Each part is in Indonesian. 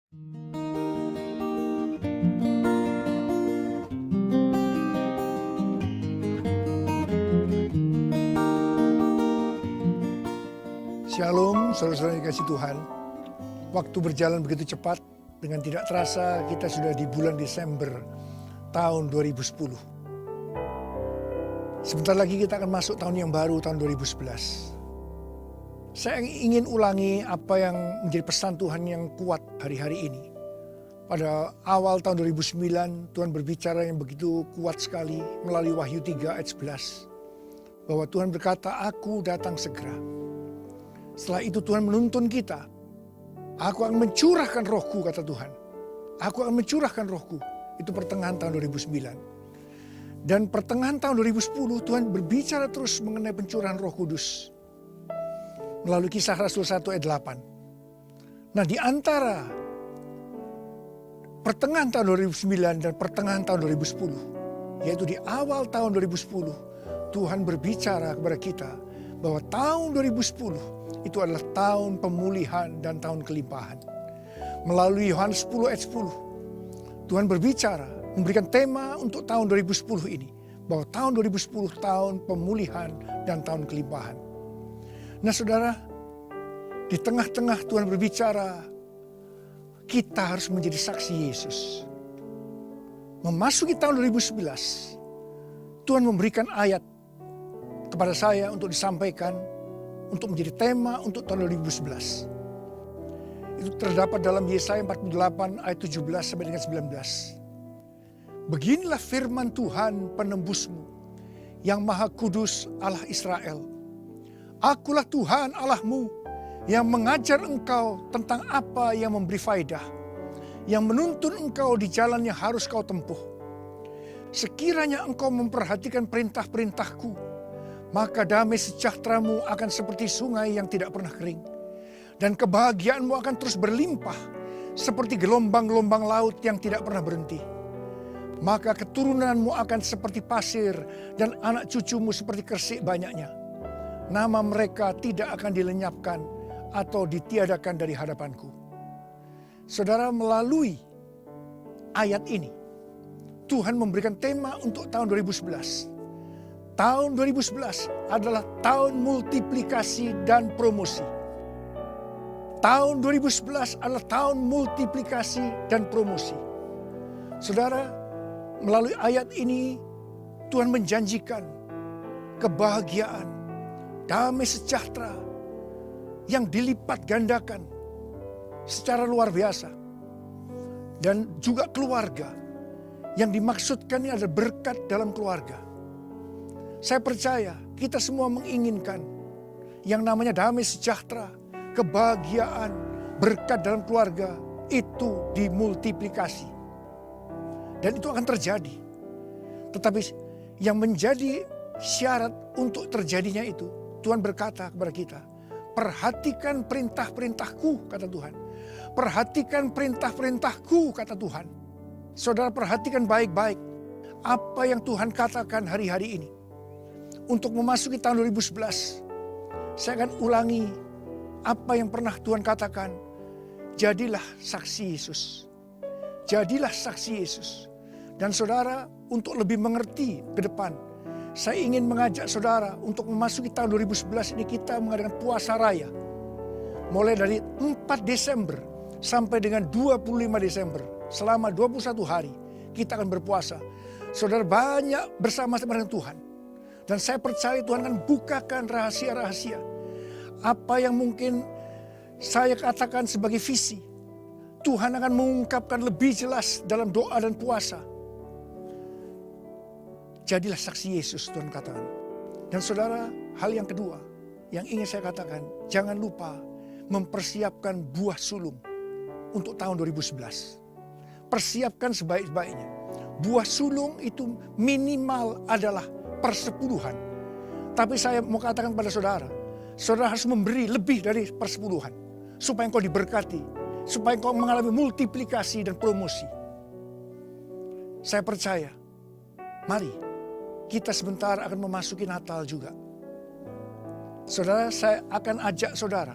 Shalom, saudara-saudara yang dikasihi Tuhan. Waktu berjalan begitu cepat, dengan tidak terasa kita sudah di bulan Desember tahun 2010. Sebentar lagi kita akan masuk tahun yang baru, tahun 2011. Saya ingin ulangi apa yang menjadi pesan Tuhan yang kuat hari-hari ini. Pada awal tahun 2009, Tuhan berbicara yang begitu kuat sekali melalui Wahyu 3 ayat 11. Bahwa Tuhan berkata, "Aku datang segera." Setelah itu Tuhan menuntun kita. "Aku akan mencurahkan rohku," kata Tuhan. "Aku akan mencurahkan rohku." Itu pertengahan tahun 2009. Dan pertengahan tahun 2010 Tuhan berbicara terus mengenai pencurahan Roh Kudus. Melalui Kisah Rasul 1 ayat 8. Nah, di antara pertengahan tahun 2009 dan pertengahan tahun 2010, yaitu di awal tahun 2010, Tuhan berbicara kepada kita bahwa tahun 2010 itu adalah tahun pemulihan dan tahun kelimpahan. Melalui Yohanes 10 ayat 10, Tuhan berbicara, memberikan tema untuk tahun 2010 ini. Bahwa tahun 2010 tahun pemulihan dan tahun kelimpahan. Nah saudara, di tengah-tengah Tuhan berbicara, kita harus menjadi saksi Yesus. Memasuki tahun 2011, Tuhan memberikan ayat kepada saya untuk disampaikan, untuk menjadi tema untuk tahun 2011. Itu terdapat dalam Yesaya 48 ayat 17 sampai dengan 19. "Beginilah firman Tuhan penembusmu, yang Maha Kudus Allah Israel. Akulah Tuhan Allahmu yang mengajar engkau tentang apa yang memberi faedah, yang menuntun engkau di jalan yang harus kau tempuh. Sekiranya engkau memperhatikan perintah-perintahku, maka damai sejahteramu akan seperti sungai yang tidak pernah kering. Dan kebahagiaanmu akan terus berlimpah seperti gelombang-gelombang laut yang tidak pernah berhenti. Maka keturunanmu akan seperti pasir dan anak cucumu seperti kersik banyaknya. Nama mereka tidak akan dilenyapkan atau ditiadakan dari hadapanku." Saudara, melalui ayat ini, Tuhan memberikan tema untuk tahun 2011. Tahun 2011 adalah tahun multiplikasi dan promosi. Tahun 2011 adalah tahun multiplikasi dan promosi. Saudara, melalui ayat ini Tuhan menjanjikan kebahagiaan, damai sejahtera yang dilipat gandakan secara luar biasa. Dan juga keluarga yang dimaksudkan ini adalah berkat dalam keluarga. Saya percaya kita semua menginginkan yang namanya damai sejahtera, kebahagiaan, berkat dalam keluarga itu dimultiplikasi. Dan itu akan terjadi. Tetapi yang menjadi syarat untuk terjadinya itu, Tuhan berkata kepada kita, "Perhatikan perintah-perintahku," kata Tuhan. "Perhatikan perintah-perintahku," kata Tuhan. Saudara, perhatikan baik-baik apa yang Tuhan katakan hari-hari ini. Untuk memasuki tahun 2011, saya akan ulangi apa yang pernah Tuhan katakan. Jadilah saksi Yesus. Jadilah saksi Yesus. Dan saudara, untuk lebih mengerti ke depan, saya ingin mengajak saudara untuk memasuki tahun 2011 ini kita mengadakan puasa raya. Mulai dari 4 Desember sampai dengan 25 Desember. Selama 21 hari kita akan berpuasa. Saudara, banyak bersama-sama dengan Tuhan. Dan saya percaya Tuhan akan bukakan rahasia-rahasia. Apa yang mungkin saya katakan sebagai visi, Tuhan akan mengungkapkan lebih jelas dalam doa dan puasa. Jadilah saksi Yesus, Tuhan katakan. Dan saudara, hal yang kedua yang ingin saya katakan, jangan lupa mempersiapkan buah sulung untuk tahun 2011. Persiapkan sebaik-baiknya. Buah sulung itu minimal adalah persepuluhan. Tapi saya mau katakan pada saudara, saudara harus memberi lebih dari persepuluhan. Supaya engkau diberkati, supaya engkau mengalami multiplikasi dan promosi. Saya percaya, mari kita sebentar akan memasuki Natal juga. Saudara, saya akan ajak saudara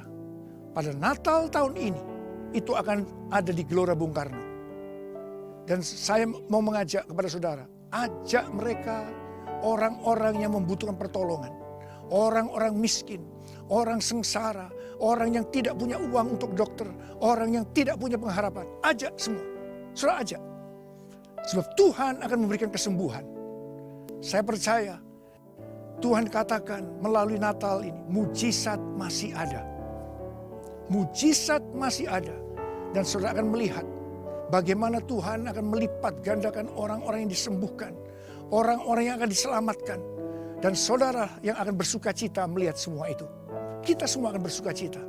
pada Natal tahun ini, itu akan ada di Gelora Bung Karno. Dan saya mau mengajak kepada saudara, ajak mereka, orang-orang yang membutuhkan pertolongan, orang-orang miskin, orang sengsara, orang yang tidak punya uang untuk dokter, orang yang tidak punya pengharapan. Ajak semua, saudara ajak. Sebab Tuhan akan memberikan kesembuhan. Saya percaya Tuhan katakan melalui Natal ini, mujizat masih ada. Mujizat masih ada. Dan saudara akan melihat bagaimana Tuhan akan melipat gandakan orang-orang yang disembuhkan, orang-orang yang akan diselamatkan. Dan saudara yang akan bersuka cita melihat semua itu. Kita semua akan bersuka cita.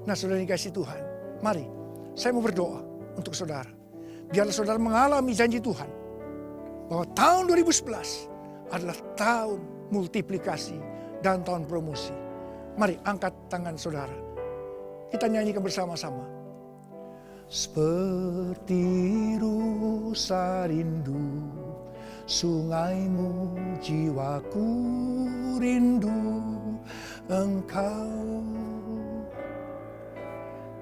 Nah saudara dikasih Tuhan, mari saya mau berdoa untuk saudara. Biarlah saudara mengalami janji Tuhan bahwa tahun 2011 adalah tahun multiplikasi dan tahun promosi. Mari angkat tangan saudara. Kita nyanyikan bersama-sama. Seperti rusa rindu, sungaimu jiwaku rindu Engkau.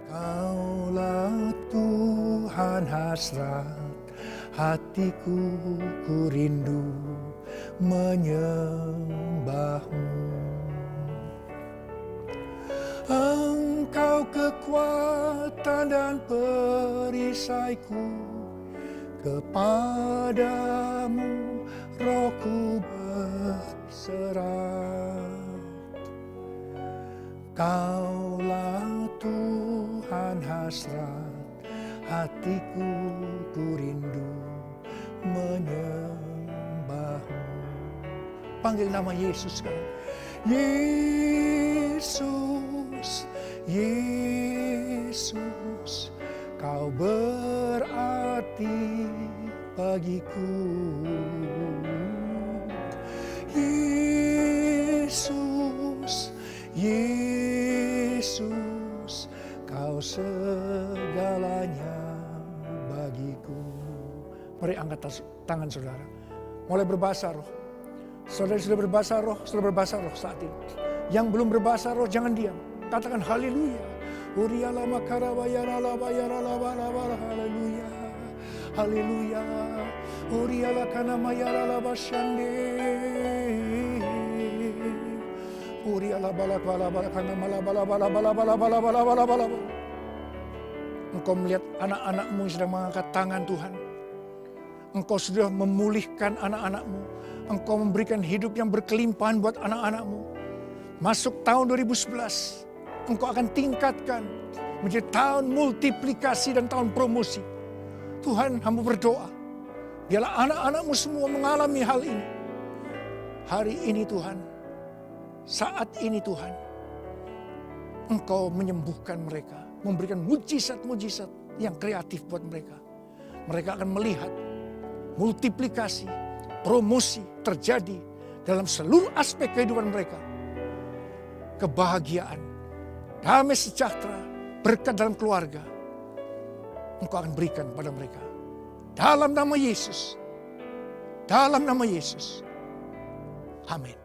Kaulah Tuhan hasrat hatiku, ku rindu menyembahmu. Engkau kekuatan dan perisaiku, kepadamu rohku berserah. Kaulah Tuhan hasrat hatiku, ku rindu menyembahmu. Panggil nama Yesus sekarang. Yesus, Yesus, Kau berarti bagiku. Yesus, Yesus, Kau segalanya bagiku. Mari angkat tangan saudara. Mulai berbahasa roh. Saudara sudah berbahasa roh, sudah berbahasa roh saat ini. Yang belum berbahasa roh jangan diam. Katakan haleluya. Uriala makarabaya labayara labalabala haleluya. Haleluya. Uriala kanamayara labasyande. Uriala balakala balakana malabala balabala balabala balabala balabala. Engkau melihat anak-anakmu yang sedang mengangkat tangan Tuhan. Engkau sudah memulihkan anak-anakmu. Engkau memberikan hidup yang berkelimpahan buat anak-anakmu. Masuk tahun 2011, engkau akan tingkatkan menjadi tahun multiplikasi dan tahun promosi. Tuhan, hamba berdoa, biarlah anak-anakmu semua mengalami hal ini. Hari ini Tuhan, saat ini Tuhan, engkau menyembuhkan mereka, memberikan mujizat-mujizat yang kreatif buat mereka. Mereka akan melihat multiplikasi, promosi terjadi dalam seluruh aspek kehidupan mereka. Kebahagiaan, damai sejahtera, berkat dalam keluarga, engkau akan berikan pada mereka. Dalam nama Yesus. Dalam nama Yesus. Amin.